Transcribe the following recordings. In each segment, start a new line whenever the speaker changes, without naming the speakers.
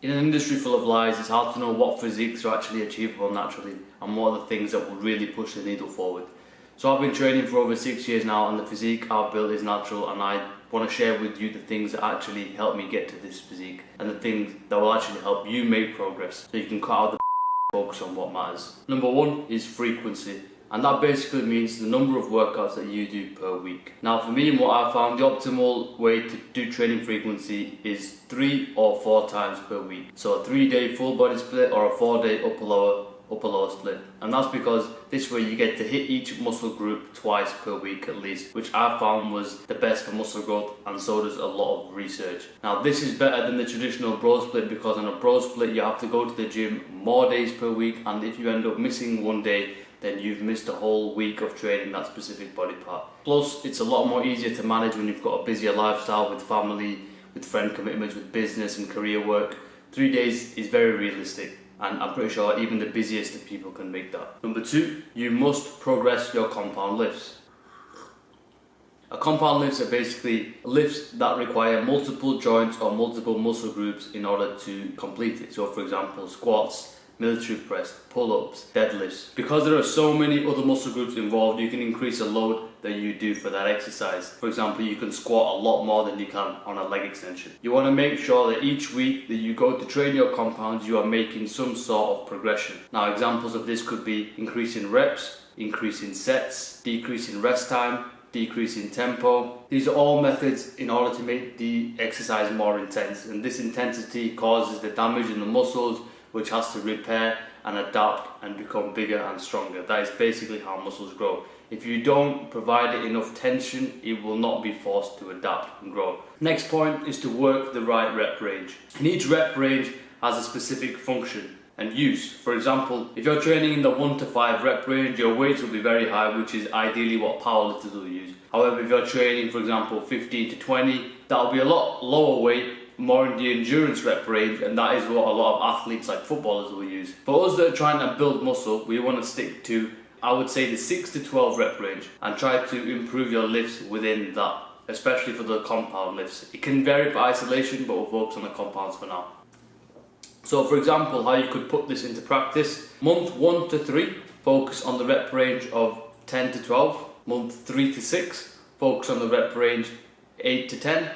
In an industry full of lies, it's hard to know what physiques are actually achievable naturally and what are the things that will really push the needle forward. So I've been training for over 6 years now, and the physique I've built is natural, and I want to share with you the things that actually help me get to this physique and the things that will actually help you make progress so you can cut out the focus on what matters. Number one is frequency. And that basically means the number of workouts that you do per week. Now for me and what I found, the optimal way to do training frequency is 3 or 4 times per week. So a 3-day full body split or a 4-day upper lower split. And that's because this way you get to hit each muscle group twice per week at least, which I found was the best for muscle growth, and so does a lot of research. Now this is better than the traditional bro split, because on a bro split you have to go to the gym more days per week, and if you end up missing one day, then you've missed a whole week of training that specific body part. Plus, it's a lot more easier to manage when you've got a busier lifestyle with family, with friend commitments, with business and career work. 3 days is very realistic, and I'm pretty sure even the busiest of people can make that. Number 2, you must progress your compound lifts. A compound lifts are basically lifts that require multiple joints or multiple muscle groups in order to complete it. So for example, squats, military press, pull-ups, deadlifts. Because there are so many other muscle groups involved, you can increase the load that you do for that exercise. For example, you can squat a lot more than you can on a leg extension. You want to make sure that each week that you go to train your compounds, you are making some sort of progression. Now examples of this could be increasing reps, increasing sets, decreasing rest time, decreasing tempo. These are all methods in order to make the exercise more intense, and this intensity causes the damage in the muscles, which has to repair and adapt and become bigger and stronger. That is basically how muscles grow. If you don't provide it enough tension, it will not be forced to adapt and grow. Next point is to work the right rep range. And each rep range has a specific function and use. For example, if you're training in the 1 to 5 rep range, your weights will be very high, which is ideally what powerlifters will use. However, if you're training, for example, 15 to 20, that'll be a lot lower weight, more in the endurance rep range, and that is what a lot of athletes like footballers will use. For us that are trying to build muscle, we want to stick to, I would say, the 6 to 12 rep range and try to improve your lifts within that, especially for the compound lifts. It can vary for isolation, but we'll focus on the compounds for now. So for example, how you could put this into practice: month 1 to 3, focus on the rep range of 10 to 12. Month 3 to 6, focus on the rep range 8 to 10.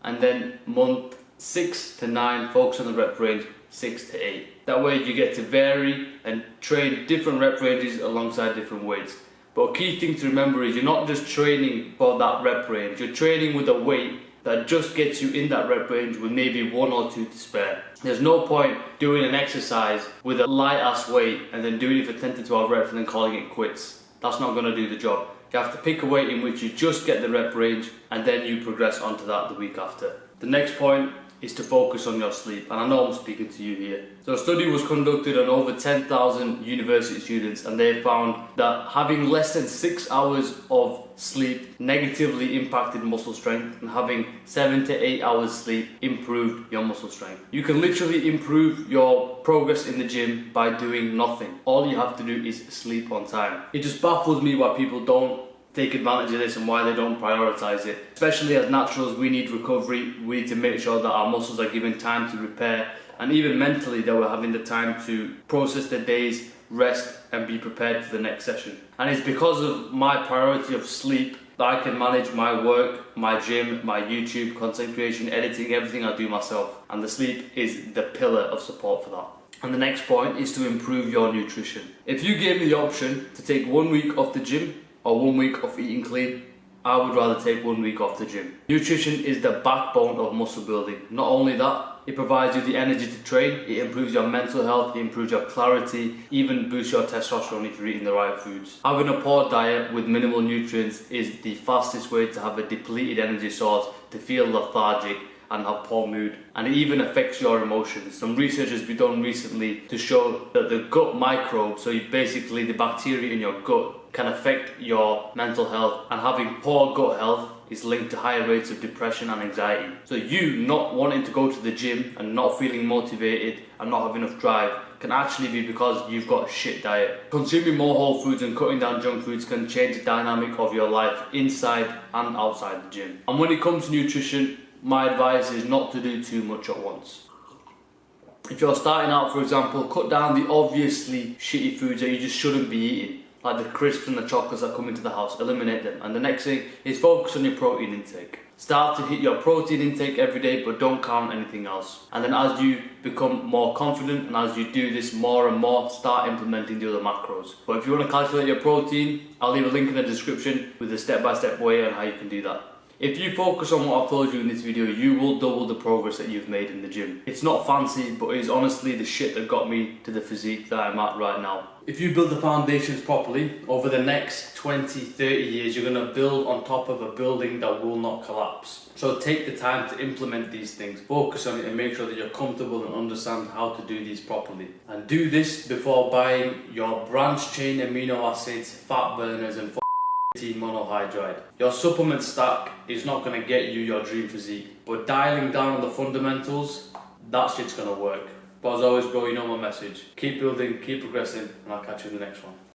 And then month 6 to 9, focus on the rep range 6 to 8. That way you get to vary and train different rep ranges alongside different weights. But a key thing to remember is you're not just training for that rep range, you're training with a weight that just gets you in that rep range with maybe 1 or 2 to spare. There's no point doing an exercise with a light ass weight and then doing it for 10 to 12 reps and then calling it quits. That's not going to do the job. You have to pick a weight in which you just get the rep range, and then you progress onto that the week after. The next point is to focus on your sleep, and I know I'm speaking to you here. So a study was conducted on over 10,000 university students, and they found that having less than 6 hours of sleep negatively impacted muscle strength, and having 7 to 8 hours sleep improved your muscle strength. You can literally improve your progress in the gym by doing nothing. All you have to do is sleep on time. It just baffles me why people don't take advantage of this and why they don't prioritize it. Especially as naturals, we need recovery. We need to make sure that our muscles are given time to repair, and even mentally that we're having the time to process the day's rest and be prepared for the next session. And it's because of my priority of sleep that I can manage my work, my gym, my YouTube, content creation, editing, everything I do myself. And the sleep is the pillar of support for that. And the next point is to improve your nutrition. If you gave me the option to take 1 week off the gym or 1 week of eating clean, I would rather take 1 week off the gym. Nutrition is the backbone of muscle building. Not only that, it provides you the energy to train, it improves your mental health, it improves your clarity, even boosts your testosterone if you're eating the right foods. Having a poor diet with minimal nutrients is the fastest way to have a depleted energy source, to feel lethargic and have poor mood, and it even affects your emotions. Some research has been done recently to show that the gut microbes, so basically the bacteria in your gut, can affect your mental health, and having poor gut health is linked to higher rates of depression and anxiety. So you not wanting to go to the gym and not feeling motivated and not having enough drive can actually be because you've got a shit diet. Consuming more whole foods and cutting down junk foods can change the dynamic of your life inside and outside the gym. And when it comes to nutrition, my advice is not to do too much at once. If you're starting out, for example, cut down the obviously shitty foods that you just shouldn't be eating, like the crisps and the chocolates that come into the house. Eliminate them. And the next thing is focus on your protein intake. Start to hit your protein intake every day, but don't count anything else. And then as you become more confident and as you do this more and more, start implementing the other macros. But if you want to calculate your protein, I'll leave a link in the description with a step-by-step way on how you can do that. If you focus on what I've told you in this video, you will double the progress that you've made in the gym. It's not fancy, but it is honestly the shit that got me to the physique that I'm at right now. If you build the foundations properly, over the next 20, 30 years, you're going to build on top of a building that will not collapse. So take the time to implement these things, focus on it and make sure that you're comfortable and understand how to do these properly. And do this before buying your branched chain amino acids, fat burners and monohydrate. Your supplement stack is not going to get you your dream physique, but dialing down on the fundamentals, that shit's going to work. But as always, bro, you know my message. Keep building, keep progressing, and I'll catch you in the next one.